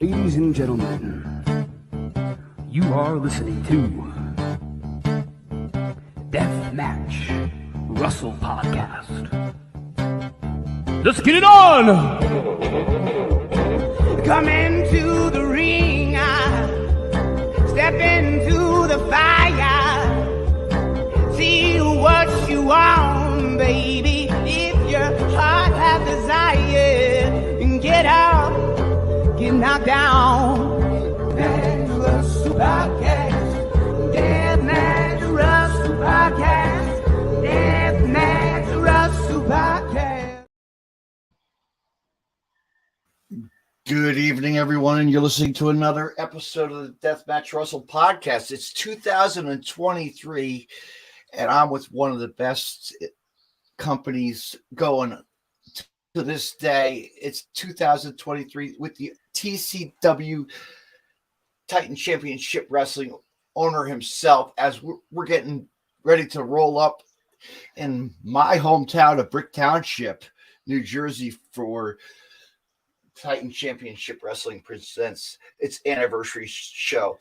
Ladies and gentlemen, you are listening to Deathmatch Russell Podcast. Let's get it on! Come into the ring, step into the fire, see what you want, baby. If your heart has desire, and get out. Get knocked down. Deathmatch Russell Podcast. Deathmatch Russell Podcast. Deathmatch Russell Podcast. Good evening, everyone, and you're listening to another episode of the Deathmatch Russell Podcast. It's 2023, and I'm with one of the best companies going to this day. It's 2023 with the TCW Titan Championship Wrestling owner himself, as we're getting ready to roll up in my hometown of Brick Township, New Jersey, for Titan Championship Wrestling presents its anniversary show,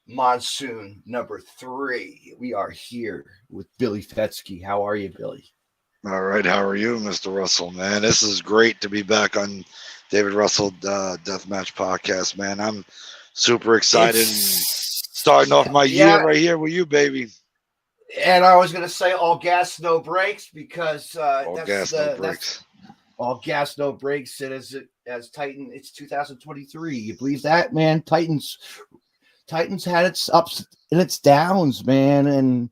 Monsoon number 3. We are here with Billy Fetzke. How are you, Billy? All right, how are you, Mr. Russell, man? This is great to be back on David Russell Deathmatch Podcast, man. I'm super excited and starting off my year right here with you, baby. And I was going to say all gas, no brakes, because all gas, no brakes. All gas, no brakes. And as Titan, it's 2023. You believe that, man? Titans had its ups and its downs, man, and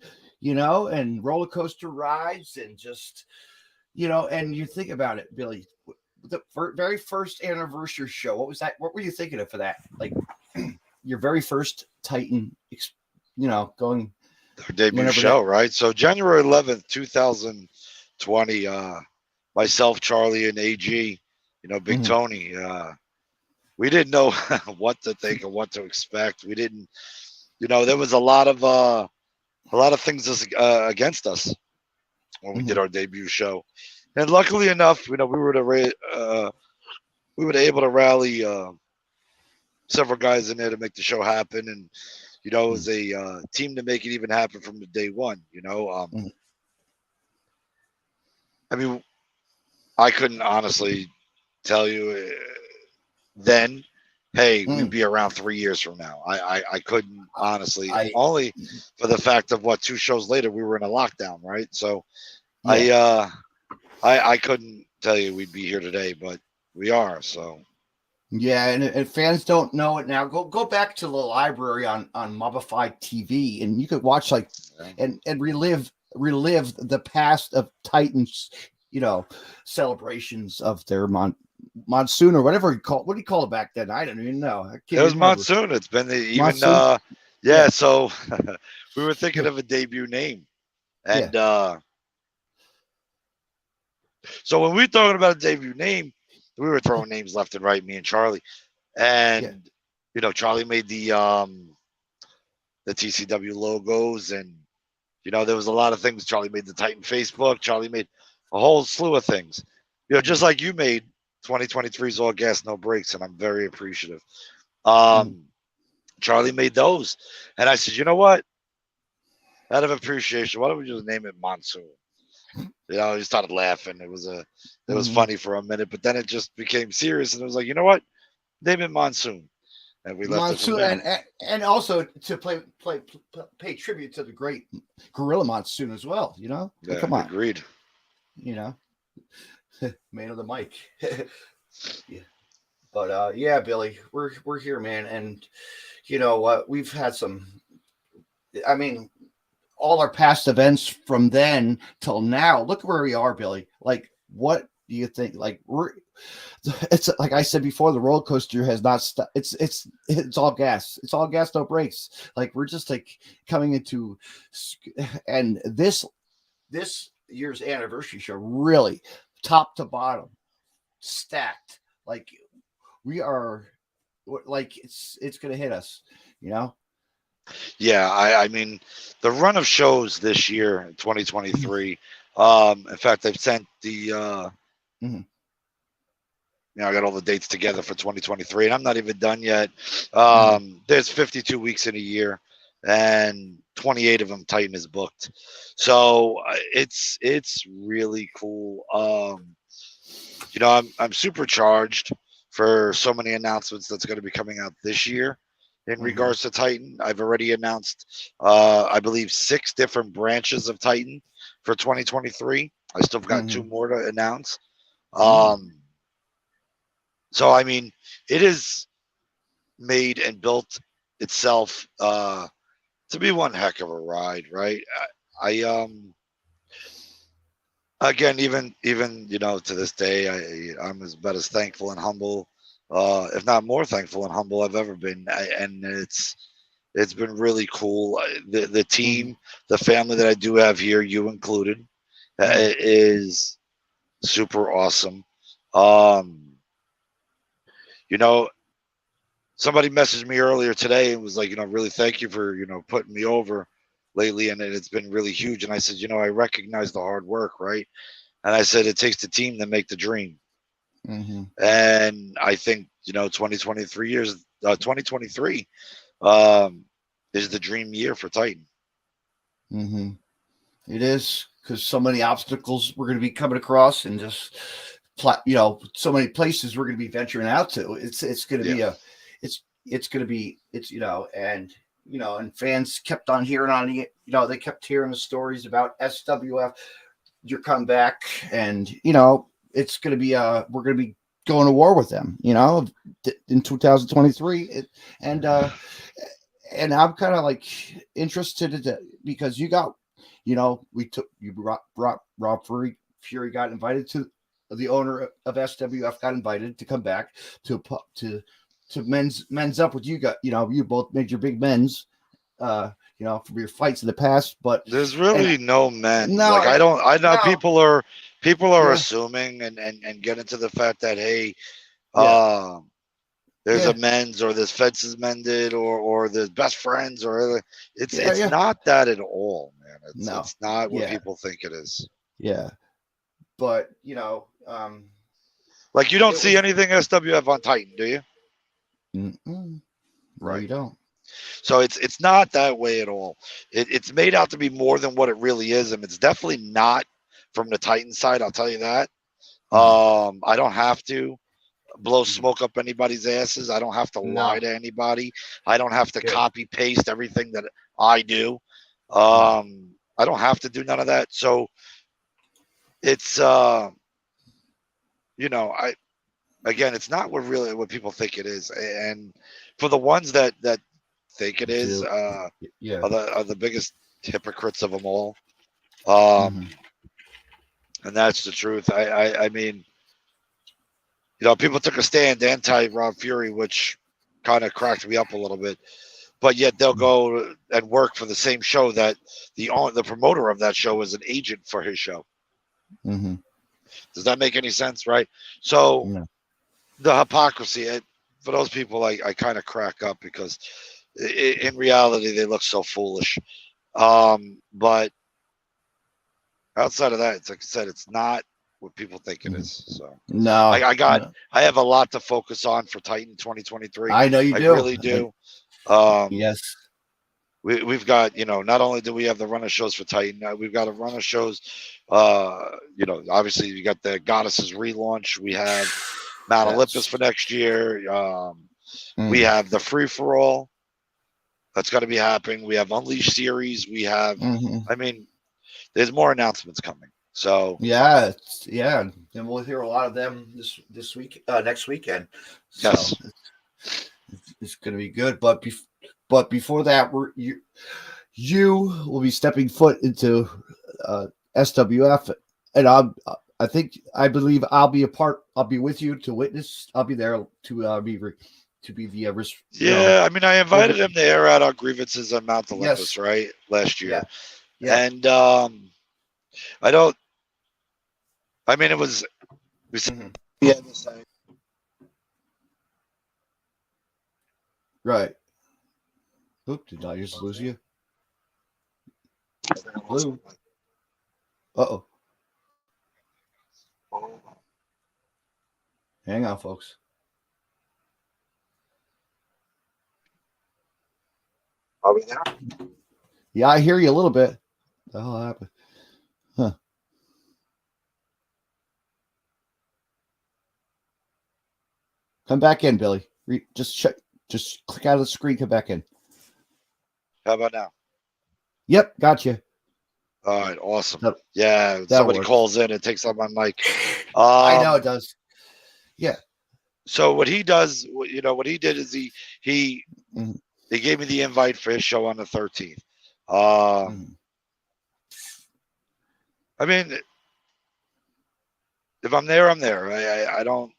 and roller coaster rides, and just and you think about it, Billy. The very first anniversary show. What was that? What were you thinking of for that? Like your very first Titan, going our debut show, right? So January 11th, 2020. Myself, Charlie, and AG, Big Tony. We didn't know what to think or what to expect. We didn't, there was a lot of things against us when we did our debut show, and luckily enough, we were able to rally several guys in there to make the show happen, and it was a team to make it even happen from the day one. I mean, I couldn't honestly tell you then, hey, we'd be around 3 years from now. I couldn't honestly, only for the fact of 2 shows later we were in a lockdown, right? So I couldn't tell you we'd be here today, but we are. So yeah, and if fans don't know it now, go back to the library on Mobbified TV, and you could watch and relive the past of Titans, celebrations of their Monsoon or whatever you call. What do you call it back then? I don't even know. It was Monsoon. It's been so we were thinking of a debut name, and so when we were talking about a debut name, we were throwing names left and right, me and Charlie, and Charlie made the TCW logos, and there was a lot of things. Charlie made the Titan Facebook. Charlie made a whole slew of things, just like you made 2023's all gas, no brakes, and I'm very appreciative. Charlie made those, and I said, you know what? Out of appreciation, why don't we just name it Monsoon? He started laughing. It was funny for a minute, but then it just became serious, and it was like, you know what? Name it Monsoon, and we left Monsoon, it from there. and also to pay tribute to the great Gorilla Monsoon as well. Yeah, come on, agreed. Man of the mic. Yeah. But Billy, we're here, man, and we've had some. I mean, all our past events from then till now. Look where we are, Billy. Like, what do you think? Like, it's like I said before, the roller coaster has not stopped. It's all gas. It's all gas, no brakes. Like, we're just coming into, and this year's anniversary show really top to bottom stacked. Like, we are, like, it's gonna hit us, Yeah, I mean, the run of shows this year in 2023. In fact, I've sent the I got all the dates together for 2023, and I'm not even done yet. There's 52 weeks in a year, and 28 of them Titan is booked. So it's really cool. I'm supercharged for so many announcements that's going to be coming out this year in regards to Titan. I've already announced, I believe, 6 different branches of Titan for 2023. I still got 2 more to announce. So, I mean, it is made and built itself to be one heck of a ride, right? Again, even to this day, I'm about as thankful and humble, if not more thankful and humble I've ever been. And it's been really cool. The team, the family that I do have here, you included, is super awesome. Somebody messaged me earlier today and was like, really thank you for, putting me over lately. And it's been really huge. And I said, I recognize the hard work, right? And I said, it takes the team to make the dream. And I think, 2023 is the dream year for Titan. It is, because so many obstacles we're going to be coming across, and just so many places we're going to be venturing out to. It's going to be and fans kept on hearing they kept hearing the stories about SWF, your comeback, and it's going to be we're going to be going to war with them, in 2023, and I'm kind of like interested because you got, Rob Fury got invited to, the owner of SWF got invited to come back to men's up with you. You both made your big men's, from your fights in the past, but there's really no men. No, I know no. people are assuming and get into the fact that, hey, there's a men's, or there's fences mended, or there's best friends, or it's not that at all, man. It's not what people think it is. Yeah, but like, you don't see anything SWF on Titan, do you? Right, you don't. So it's not that way at all. It's made out to be more than what it really is, and it's definitely not from the Titan side. I'll tell you that. I don't have to blow smoke up anybody's asses. I don't have to lie to anybody. I don't have to copy paste everything that I do. I don't have to do none of that. So it's it's not what people think it is. And for the ones that think it is, are the biggest hypocrites of them all. And that's the truth. I mean, people took a stand anti Rob Fury, which kind of cracked me up a little bit. But yet they'll go and work for the same show that the promoter of that show is an agent for his show. Does that make any sense? Right. So the hypocrisy, for those people, I kind of crack up, because in reality they look so foolish. But outside of that, it's like I said, it's not what people think it is. So I have a lot to focus on for Titan 2023. I know you do. I really do. Yes. We've got, not only do we have the run of shows for Titan, we've got a run of shows. Obviously you got the Goddesses relaunch. We have Mount Olympus for next year. We have the Free for All that's going to be happening. We have Unleashed series. We have, I mean, there's more announcements coming. So and we'll hear a lot of them this week, next weekend. So yes, it's going to be good. But before that, you will be stepping foot into SWF, and I believe I'll be a part. I'll be with you to witness. I'll be there to be the I mean, I invited him to air out our grievances on Mount Olympus, right, last year. And it was right. Oop, did I just lose you? Hello? Uh-oh. Hang on, folks. Are we there? Yeah, I hear you a little bit. What the hell happened? Huh. Come back in, Billy. Just click out of the screen. Come back in. How about now? Yep, gotcha. All right, awesome. That Somebody works. calls in and takes up my mic. I know it does. Yeah. So what he does, what he did is he gave me the invite for his show on the 13th. I mean, if I'm there, I'm there. I don't,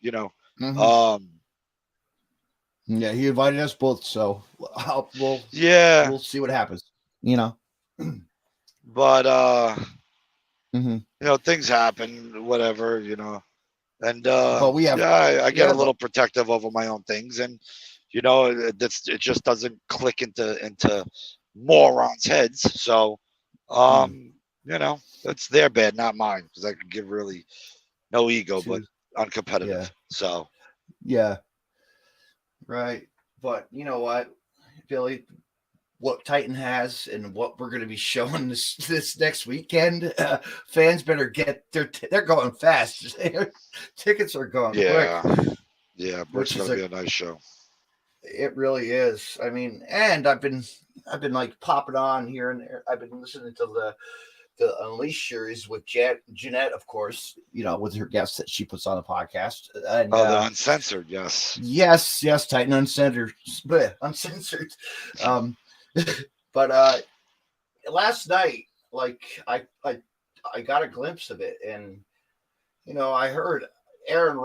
Yeah, he invited us both, so we'll see what happens. But things happen, whatever, and but we have, I get a little protective over my own things, and it just doesn't click into morons' heads. So, that's their bad, not mine, because I could give really no ego, but uncompetitive. Yeah. So, yeah, right. But you know what, Billy, what Titan has and what we're going to be showing this next weekend, fans better get they're going fast. Tickets are going quick. Yeah, which is going to be a nice show. It really is. I mean, and I've been like popping on here and there. I've been listening to the Unleashed series with Jeanette, of course, with her guests that she puts on the podcast. And, the Uncensored, yes. Yes, Titan Uncensored. Uncensored. But last night, like I got a glimpse of it, and I heard Aaron,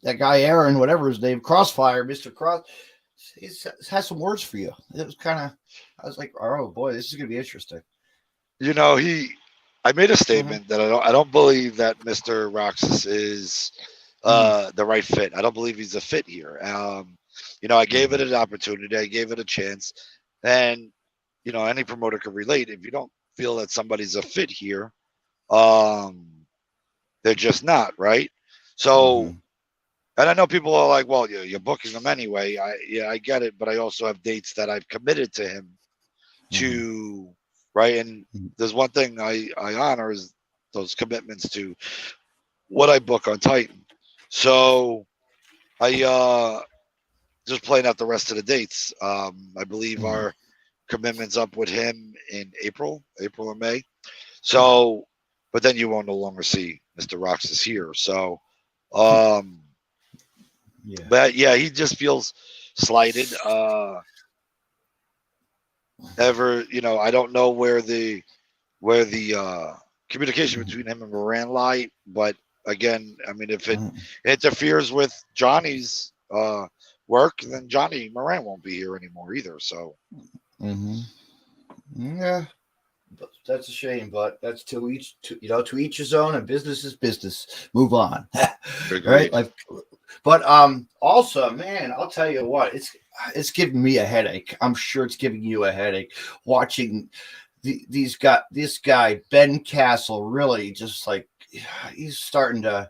that guy Aaron, whatever his name, Crossfire, Mr. Cross, he has some words for you. It was I was like, oh boy, this is gonna be interesting. I made a statement that I don't believe that Mr. Roxas is the right fit. I don't believe he's a fit here. I gave it an opportunity. I gave it a chance. And, any promoter can relate. If you don't feel that somebody's a fit here, they're just not, right? So, and I know people are like, well, you're booking him anyway. I get it. But I also have dates that I've committed to him to, right? And there's one thing I honor is those commitments to what I book on Titan. So I just playing out the rest of the dates. I believe our commitment's up with him in April or May. So, but then you won't no longer see Mr. Roxas here. So, but yeah, he just feels slighted. I don't know where the communication between him and Moran lie, but again, I mean, if it interferes with Johnny's work, then Johnny Moran won't be here anymore either. So, yeah, but that's a shame. But that's to each his own, and business is business. Move on, right? Like, but also, man, I'll tell you what, it's giving me a headache. I'm sure it's giving you a headache watching this guy Ben Castle. Really, just like he's starting to,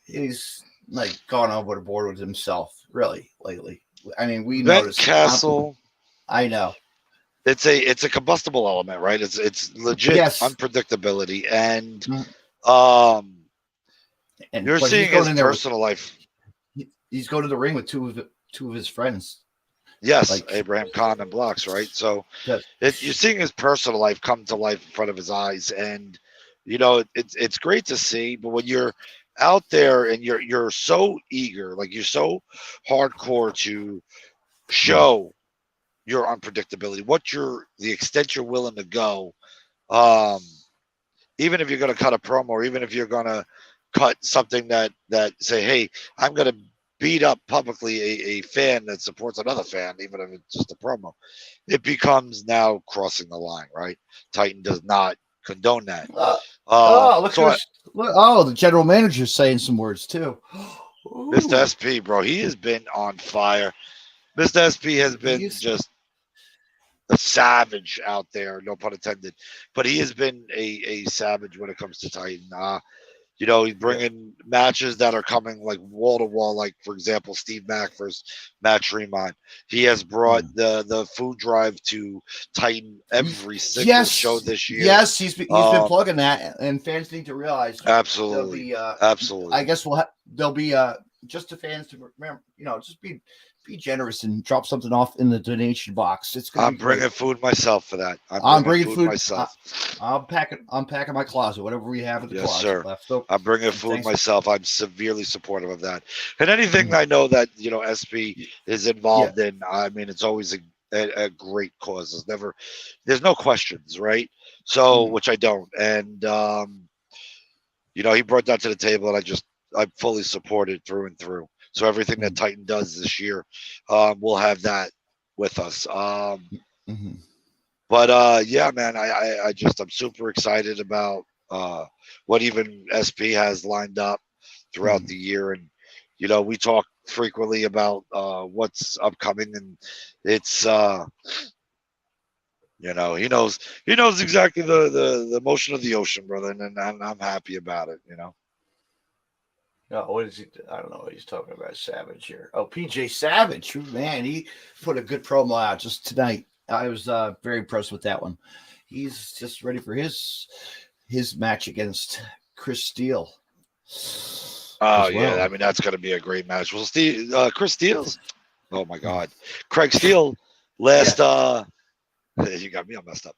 he's like gone overboard with himself. Really, lately. I mean, we noticed Castle. I know. It's a combustible element, right? It's legit unpredictability, and you're seeing his personal life. He's going to the ring with two of his friends. Yes, like Abraham Khan and Blocks, right? So you're seeing his personal life come to life in front of his eyes, and it's great to see. But when you're out there and you're so eager, like you're so hardcore to show your unpredictability, the extent you're willing to go, even if you're going to cut a promo, or even if you're going to cut something that say, hey, I'm going to beat up publicly a fan that supports another fan, even if it's just a promo, it becomes now crossing the line, right? Titan does not condone that. The general manager's saying some words too. Mr. SP, bro, he has been on fire. Mr. SP has been just a savage out there, no pun intended. But he has been a savage when it comes to Titan. He's bringing matches that are coming like wall to wall. Like for example, Steve Mack versus Matt Tremont. He has brought the food drive to Titan every single show this year. Yes, he's been plugging that, and fans need to realize. Absolutely, absolutely. I guess there'll be just the fans to remember. Just be generous and drop something off in the donation box. I'm bringing food myself for that. I'm bringing food myself. I'm packing my closet, whatever we have in the closet sir. left. So, I'm bringing food myself. I'm severely supportive of that. And anything I know that SP is involved in, I mean, it's always a great cause. There's no questions, right? So which I don't. And he brought that to the table, and I fully support it through and through. So everything that Titan does this year, we'll have that with us. But yeah, man, I'm super excited about what even SP has lined up throughout the year. And, we talk frequently about what's upcoming, and it's, he knows exactly the motion of the ocean, brother. And I'm happy about it, Oh, what is he? I don't know what he's talking about. Savage here. Oh, PJ Savage, man, he put a good promo out just tonight. I was very impressed with that one. He's just ready for his match against Chris Steele. Oh yeah, I mean that's going to be a great match. Well, Chris Steele's. Oh my God, Craig Steele. Last, you got me all messed up.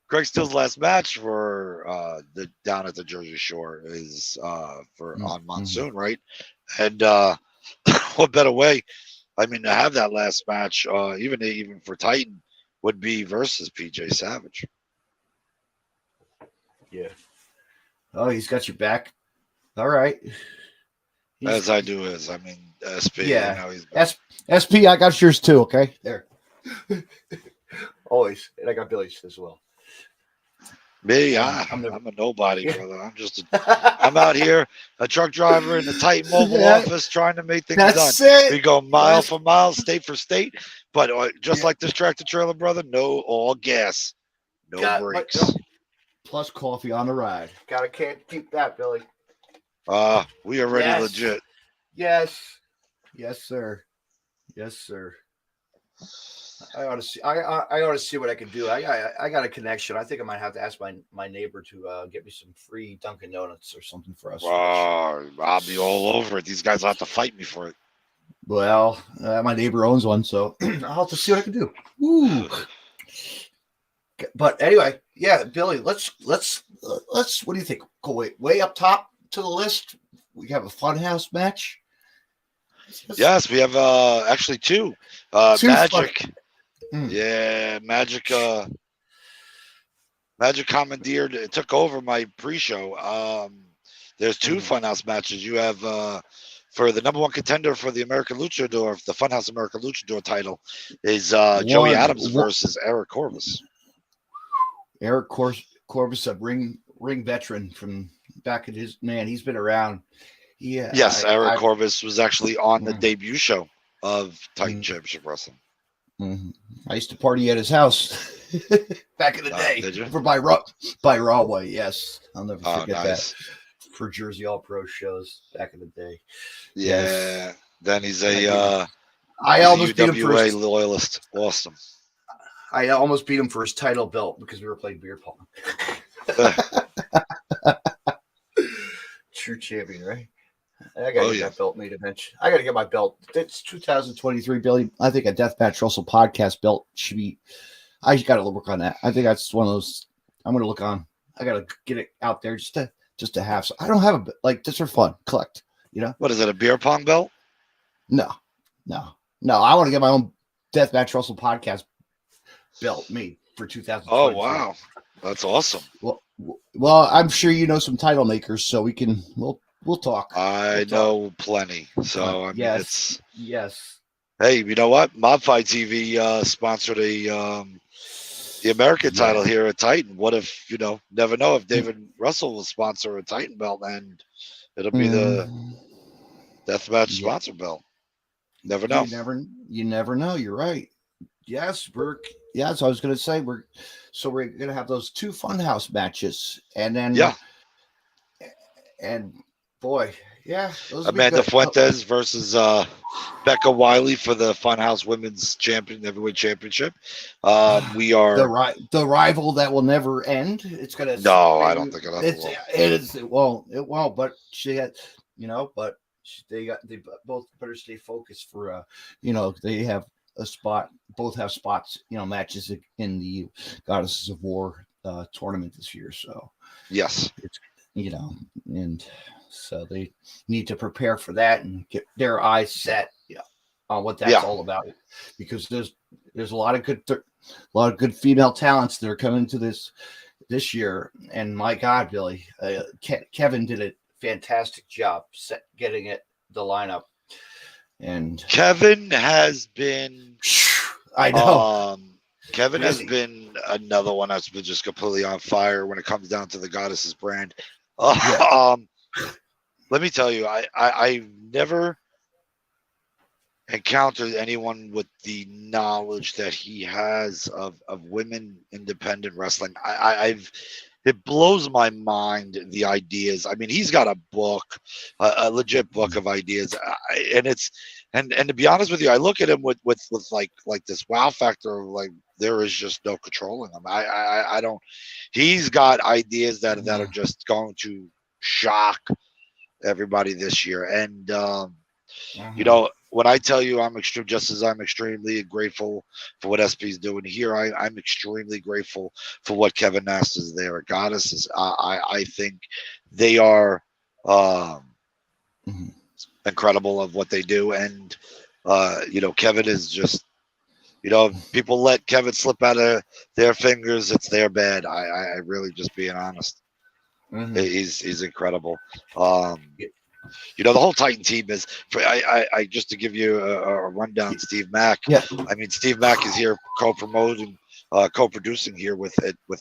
Craig Steele's last match for down at the Jersey Shore is on Monsoon, right? And what better way? I mean, to have that last match, even for Titan, would be versus PJ Savage. Yeah. Oh, he's got your back. All right. As I do is, I mean, SP. Yeah. SP, I got yours too. Okay. There. Always, and I got Billy's as well. Me, I'm a nobody, brother. I'm out here, a truck driver in the Titan mobile office, trying to make things done. We go mile for mile, state for state, but just like this tractor trailer, brother, no all gas, no brakes. Plus coffee on the ride. Can't keep that, Billy. We are ready, legit. Yes, sir. Yes, sir. I ought to see what I can do. I got a connection. I think I might have to ask my neighbor to get me some free Dunkin' Donuts or something for us. I'll be all over it. These guys will have to fight me for it. Well, my neighbor owns one, so I'll have to see what I can do. Ooh. But anyway, yeah, Billy, let's. What do you think? Go way up top to the list. We have a funhouse match. Yes, we have actually two. Magic. Yeah, Magic commandeered. It took over my pre-show. There's two Funhouse matches. You have for the number one contender for the American Luchador, the Funhouse American Luchador title, is Joey Adams versus Eric Corvus. Eric Corvus, a ring veteran from back in his man. He's been around. Yeah. Yes, Eric Corvus was actually on the debut show of Titan Championship Wrestling. I used to party at his house back in the day. Did you? By Rawway, yes. I'll never forget that. For Jersey All Pro shows back in the day. Yeah. Yes. Then he's I almost beat him for his loyalist. Awesome. I almost beat him for his title belt because we were playing beer pong. True champion, right? I gotta get that belt made eventually. I gotta get my belt. It's 2023, Billy. I think a Deathmatch Russell podcast belt should be. I just gotta work on that. I think that's one of those. I'm gonna look on. I gotta get it out there just to have. I don't have just for fun. Collect. What is it? A beer pong belt? No. I want to get my own Deathmatch Russell podcast belt made for 2023. Oh wow, that's awesome. Well, I'm sure you know some title makers, so we'll talk. I know plenty. So I mean, yes. Hey, you know what? Mob Fight TV sponsored the American title here at Titan. What if never know if David Russell will sponsor a Titan belt and it'll be the Deathmatch sponsor belt. Never know. You never know. You're right. Yes, so I was going to say we're going to have those two Funhouse matches, and then And boy, yeah, those would be Amanda good. Fuentes versus Becca Wiley for the Funhouse Women's Heavyweight Championship. We are The rival that will never end. It's gonna no, I don't maybe think it ever it's will. it won't. But she had, but they both better stay focused for they have a spot. Both have spots. Matches in the Goddesses of War tournament this year. So Yes, it's and so they need to prepare for that and get their eyes set on what that's yeah. all about, because there's a lot of good female talents that are coming to this year. And my God, Billy, Kevin did a fantastic job getting the lineup. And Kevin has been I know. Kevin has been another one that's been just completely on fire when it comes down to the Goddesses brand. Yeah. Let me tell you, I've never encountered anyone with the knowledge that he has of women independent wrestling. It blows my mind, the ideas. I mean, he's got a book, a legit book of ideas, and to be honest with you, I look at him with like this wow factor of like there is just no controlling him. I don't. He's got ideas that are just going to shock everybody this year, and when I tell you I'm extremely grateful for what SP is doing here, I'm extremely grateful for what Kevin Nash is there at Goddesses. I think they are incredible of what they do, and Kevin is just people let Kevin slip out of their fingers, it's their bad. I really just being honest. He's incredible. The whole Titan team is. I just to give you a rundown. Steve Mack. Yeah. I mean, Steve Mack is here co-promoting, co-producing here with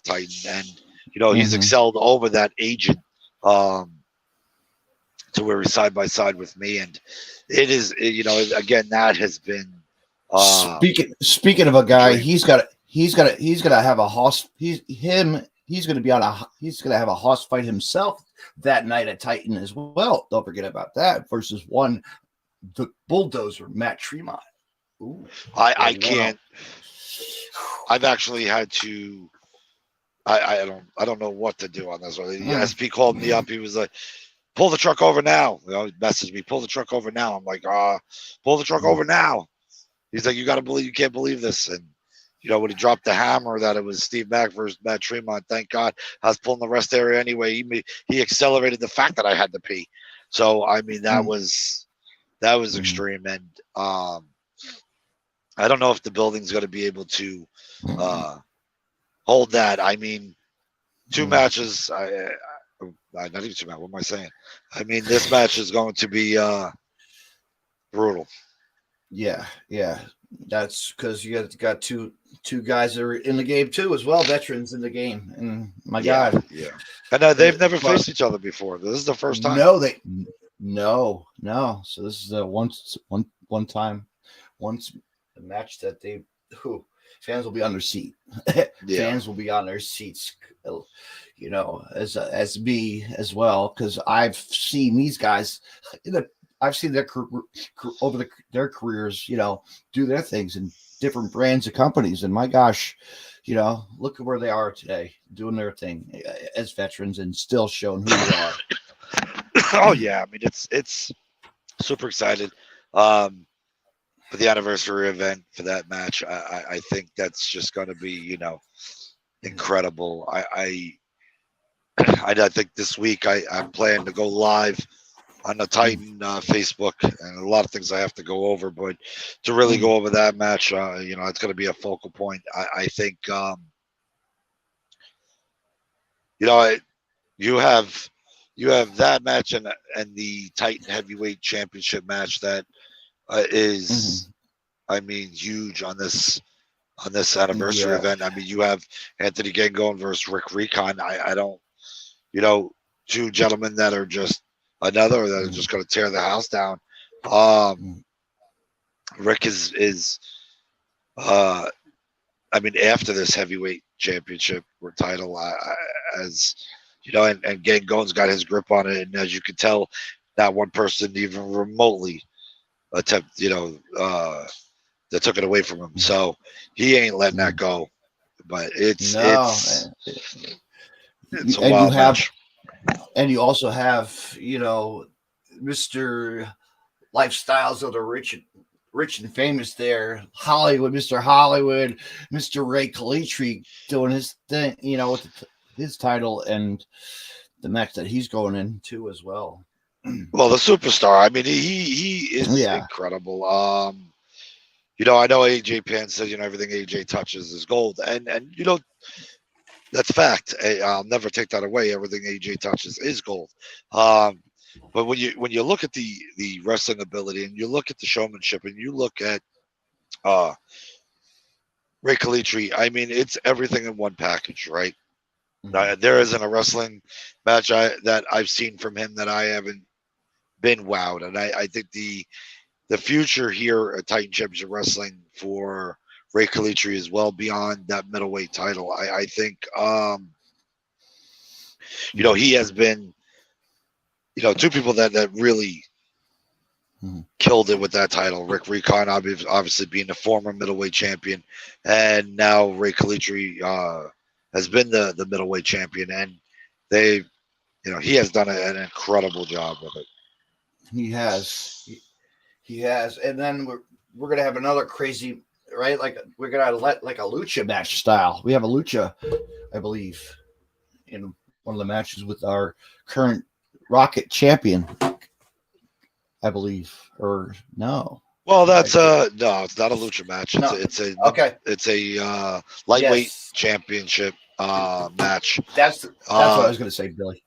Titan, and he's excelled over that agent to where he's side by side with me, and it is again that has been. Speaking of a guy, he's gonna have a hoss. He's gonna have a hoss fight himself that night at Titan as well. Don't forget about that versus the bulldozer Matt Tremont. Ooh, I can't. I've actually had to. I don't know what to do on this one. SP called me up. He was like, "Pull the truck over now." He messaged me, "Pull the truck over now." I'm like, "Pull the truck over now." He's like, "You can't believe this." And when he dropped the hammer that it was Steve Mack versus Matt Tremont, thank God I was pulling the rest area anyway. He accelerated the fact that I had to pee. So I mean that was extreme, and I don't know if the building's going to be able to hold that. I mean, two matches. Not even two matches. What am I saying? I mean, this match is going to be brutal. Yeah. That's because you got two guys that are in the game too as well, veterans in the game. And my God, yeah. And they've never faced each other before. This is the first time. No. So this is a one time, once a match that fans will be on their seat. Fans will be on their seats, as me as well, because I've seen these guys I've seen their over their careers, do their things in different brands of companies. And my gosh, look at where they are today, doing their thing as veterans and still showing who they are. Oh yeah, I mean it's super excited for the anniversary event for that match. I think that's just going to be incredible. I think this week I'm planning to go live on the Titan Facebook, and a lot of things I have to go over, but to really go over that match, it's going to be a focal point. I think, you have that match and the Titan Heavyweight Championship match that is, I mean, huge on this anniversary event. I mean, you have Anthony Gangon versus Rick Recon. I don't, two gentlemen that are just that are just going to tear the house down. Rick is I mean, after this heavyweight championship or title, as and Gangon's got his grip on it, and as you can tell, not one person even remotely attempt, that took it away from him. So he ain't letting that go. But it's a and you wild have, match. and you also have, Mr. Lifestyles of the rich and famous there, Hollywood, Mr. Hollywood, Mr. Ray Kalitri doing his thing, with his title and the match that he's going into as well. Well, the superstar. I mean, he is incredible. I know AJ Pan says everything AJ touches is gold, and that's fact. I'll never take that away. Everything AJ touches is gold. But when you look at the wrestling ability, and you look at the showmanship, and you look at Ray Kalitri, I mean, it's everything in one package, right? There isn't a wrestling match that I've seen from him that I haven't been wowed, and I think the future here at Titan Championship Wrestling for Ray Kalitri is well beyond that middleweight title. I think he has been two people that really killed it with that title. Rick Recon obviously being the former middleweight champion, and now Ray Kalitri has been the middleweight champion, and he has done an incredible job with it. He has. He has. And then we're gonna have another crazy, right? Like we're gonna let like a lucha match style. We have a lucha, I believe, in one of the matches with our current Rocket champion, I believe. Or no. Well, that's no, it's not a lucha match. It's a lightweight championship match. That's what I was gonna say, Billy.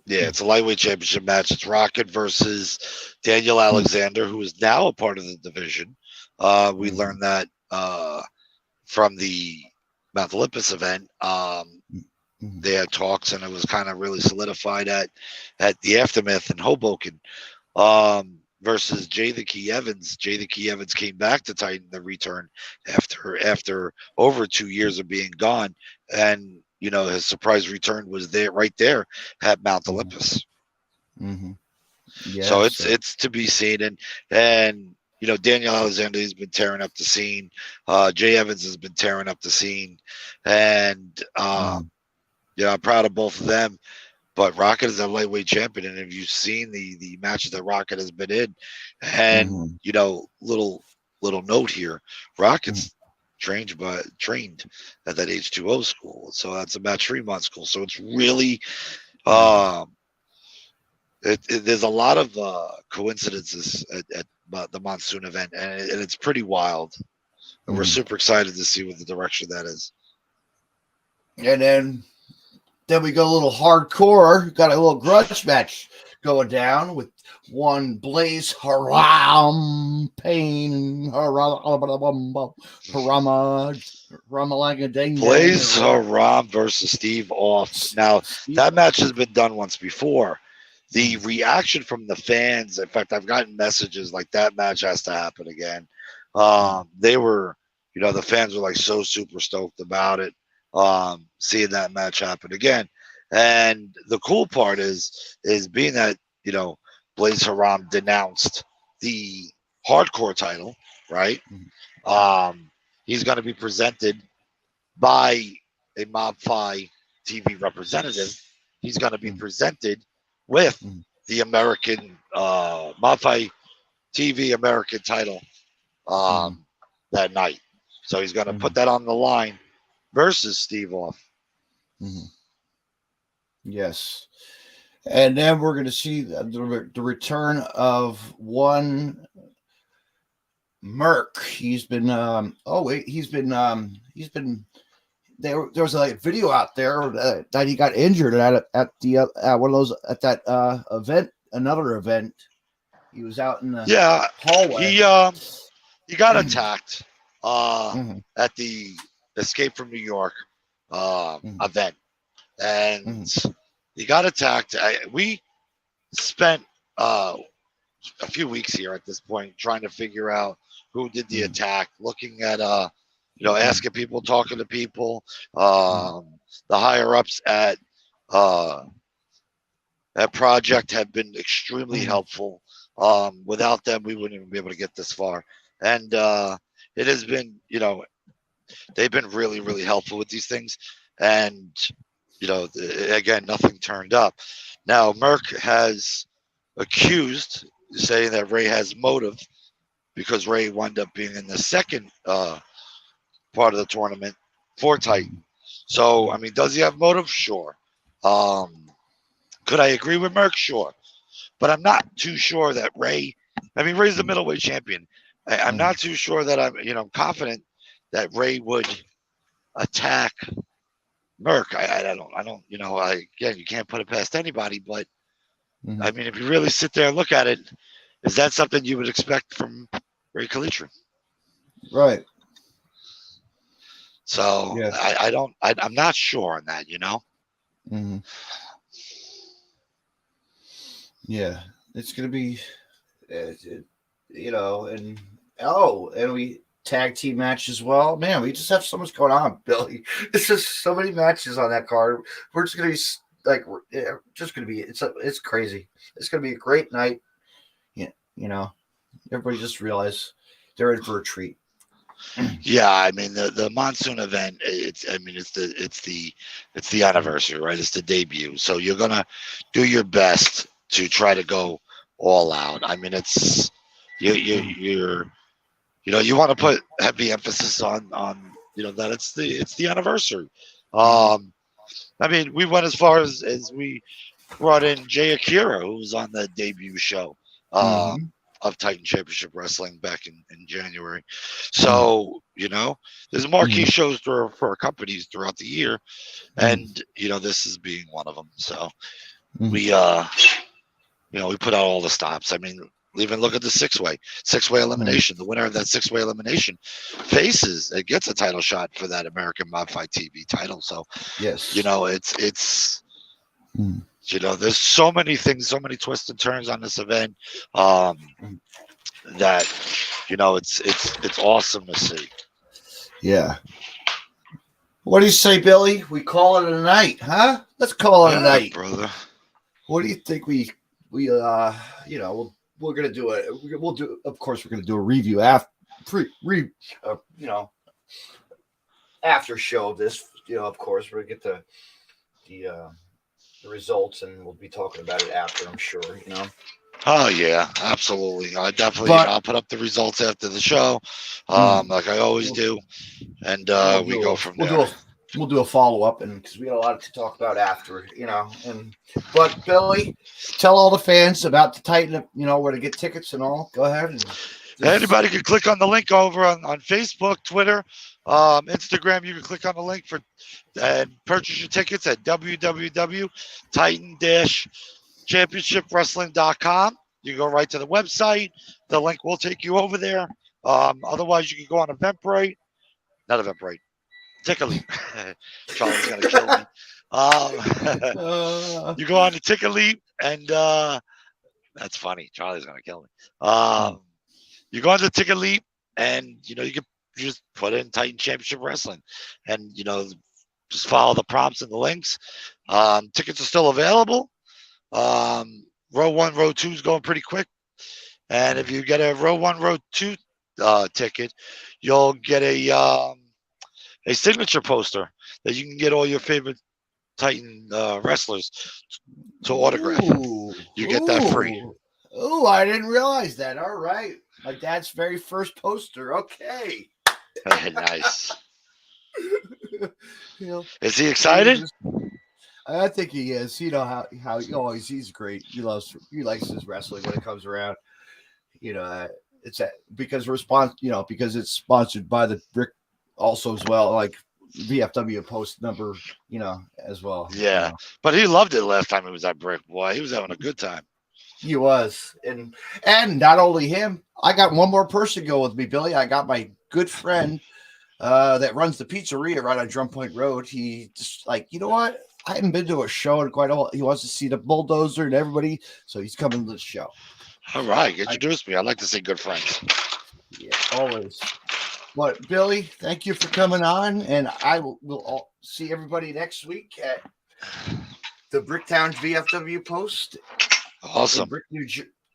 Yeah, it's a lightweight championship match. It's Rocket versus Daniel Alexander, who is now a part of the division. We learned that from the Mount Olympus event. They had talks, and it was kind of really solidified at the Aftermath in Hoboken versus Jay the Key Evans. Jay the Key Evans came back to Titan the Return after over 2 years of being gone, and his surprise return was right there at Mount Olympus. Yeah, so it's to be seen, and Daniel Alexander has been tearing up the scene. Jay Evans has been tearing up the scene, and I'm proud of both of them. But Rocket is a lightweight champion, and if you've seen the matches that Rocket has been in, and little note here, Rocket's trained at that H2O school, so that's a Matt Tremont school. So it's really there's a lot of coincidences at the Monsoon event, and it's pretty wild. And we're super excited to see what the direction that is. And then we go a little hardcore. Got a little grudge match going down with one Blaze Haram Pain Blaze Haram versus Steve Off. Now that match has been done once before. The reaction from the fans, in fact, I've gotten messages like that match has to happen again. They were, the fans were like so super stoked about it, seeing that match happen again. And the cool part is being that, Blaze Haram denounced the hardcore title, right? He's going to be presented by a Mob Phi TV representative. He's going to be presented with the American Mob Phi TV American title that night. So he's going to put that on the line versus Steve Off. Yes. And then we're going to see the return of one Merc. He's been there was a video out there that he got injured at the one of those at that event, another event. He was out in the hallway. He got attacked at the Escape from New York event, and he got attacked. We spent a few weeks here at this point trying to figure out who did the attack, looking at asking people, talking to people, the higher ups at that project have been extremely helpful. Without them, we wouldn't even be able to get this far. And it has been, they've been really, really helpful with these things. And, again, nothing turned up. Now, Merck has accused, saying that Ray has motive because Ray wound up being in the second part of the tournament for Titan. So, I mean, does he have motive? Sure. Could I agree with Merck? Sure. But I'm not too sure that Ray's the middleweight champion. I'm not too sure that I'm confident that Ray would attack Merck. I don't, again, you can't put it past anybody, but I mean, if you really sit there and look at it, is that something you would expect from Ray Kalitrin? Right. So yeah. I'm not sure on that, Yeah, it's gonna be, and we tag team match as well. Man, we just have so much going on, Billy. It's just so many matches on that card. We're just gonna be it's crazy. It's gonna be a great night. Yeah, everybody just realize they're in for a treat. Yeah, I mean the Monsoon event. It's the anniversary, right? It's the debut, so you're gonna do your best to try to go all out. I mean, it's you want to put heavy emphasis on that it's the anniversary. I mean, we went as far as we brought in Jay Akira, who was on the debut show of Titan Championship Wrestling back in January. So, there's marquee shows for companies throughout the year. And, this is being one of them. So we put out all the stops. I mean, even look at the six-way elimination. The winner of that six-way elimination gets a title shot for that American Modified TV title. So, yes, it's there's so many things, so many twists and turns on this event that it's awesome to see. Yeah. What do you say, Billy? We call it a night, huh? Let's call it a night, brother. What do you think we're gonna do of course we're gonna do a review after after show of this. Of course we're gonna get the results, and we'll be talking about it after, I'm sure. Oh yeah, absolutely. I'll put up the results after the show, like I always do, and we go from there. We'll do a follow up, and because we got a lot to talk about after, But Billy, tell all the fans about the Titan, where to get tickets and all. Go ahead. Anybody can click on the link over on Facebook, Twitter, Instagram. You can click on the link and purchase your tickets at www.titan-championshipwrestling.com. You can go right to the website. The link will take you over there. Otherwise, you can go on Eventbrite. Not Eventbrite. Ticketleap. Charlie's going to kill me. You go on to Ticketleap, and that's funny. Charlie's going to kill me. You go on to Ticketleap, and you can just put in Titan Championship Wrestling, and just follow the prompts and the links. Tickets are still available. Row 1, Row 2 is going pretty quick, and if you get a Row 1, Row 2 ticket, you'll get a signature poster that you can get all your favorite Titan wrestlers to autograph. You get that free. Oh, I didn't realize that. All right. My dad's very first poster. Okay. Nice. Is he excited? I think he is. How he's great. He likes his wrestling when it comes around. It's because because it's sponsored by the Brick also as well, like VFW post number, as well. Yeah, but he loved it last time he was at Brick. Boy, he was having a good time. He was, and not only him. I got one more person go with me, Billy. I got my good friend that runs the pizzeria right on Drum Point Road. He just you know what? I haven't been to a show in quite a while. He wants to see the bulldozer and everybody, so he's coming to the show. All right, introduce me. I like to see good friends. Yeah, always. But Billy, thank you for coming on, and I will see everybody next week the Bricktown VFW Post. Awesome.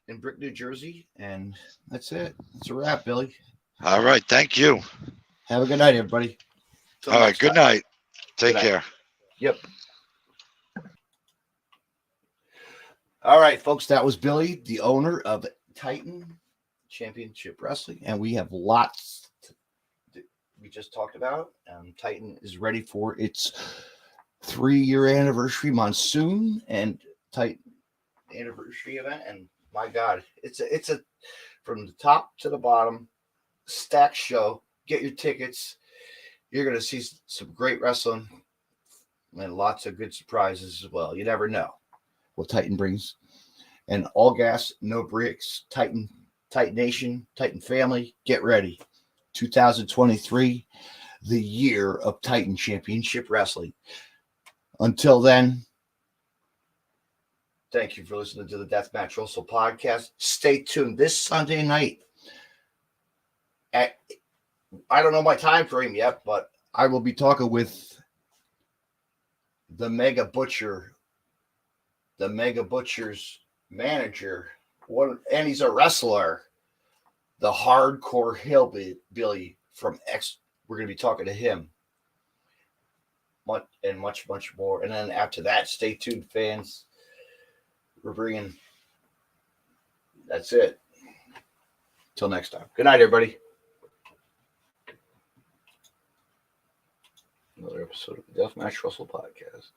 In Brick, New Jersey. And that's it. That's a wrap, Billy. All right. Thank you. Have a good night, everybody. All right. Good night. Take care. Yep. All right, folks. That was Billy, the owner of Titan Championship Wrestling. And we have lots we just talked about. Titan is ready for its 3-year anniversary Monsoon and Titan anniversary event. And my God, it's a from the top to the bottom stacked show. Get your tickets. You're going to see some great wrestling and lots of good surprises as well. You never know what Titan brings. And all gas, no brakes. Titan Nation, Titan family, get ready. 2023, the year of Titan Championship Wrestling. Until then, thank you for listening to the Deathmatch Wrestle podcast. Stay tuned this Sunday night at, I don't know my time frame yet, but I will be talking with the Mega Butcher's manager, and he's a wrestler, the Hardcore Hillbilly from X. We're going to be talking to him. And much, much more. And then after that, stay tuned, fans. We're bringing. That's it. Till next time. Good night, everybody. Another episode of the Deathmatch Wrestle podcast.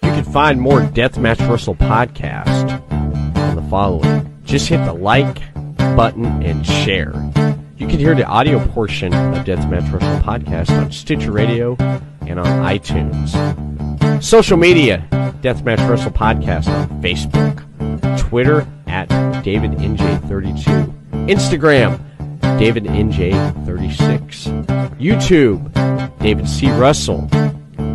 You can find more Deathmatch Wrestle podcast on the following. Just hit the like button and share. You can hear the audio portion of Deathmatch Wrestle podcast on Stitcher Radio and on iTunes. Social media, Deathmatch Wrestle podcast on Facebook, Twitter at DavidNJ32, Instagram, DavidNJ36, YouTube, David C. Russell,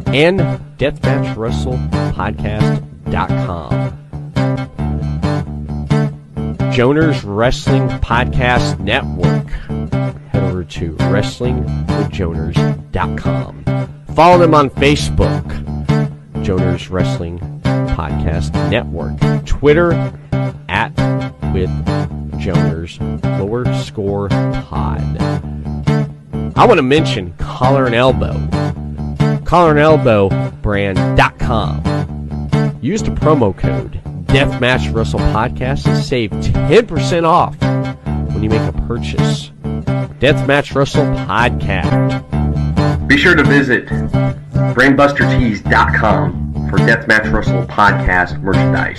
and DeathmatchWrestlePodcast.com. Joners Wrestling Podcast Network. Head over to WrestlingWithJoners.com. Follow them on Facebook, Joners Wrestling Podcast Network. Twitter at with Joners _pod. I want to mention Collar and Elbow. collarandelbowbrand.com. Use the promo code Deathmatch Wrestle Podcast and save 10% off when you make a purchase. Deathmatch Wrestle Podcast. Be sure to visit brainbustertees.com for Deathmatch Wrestle Podcast merchandise.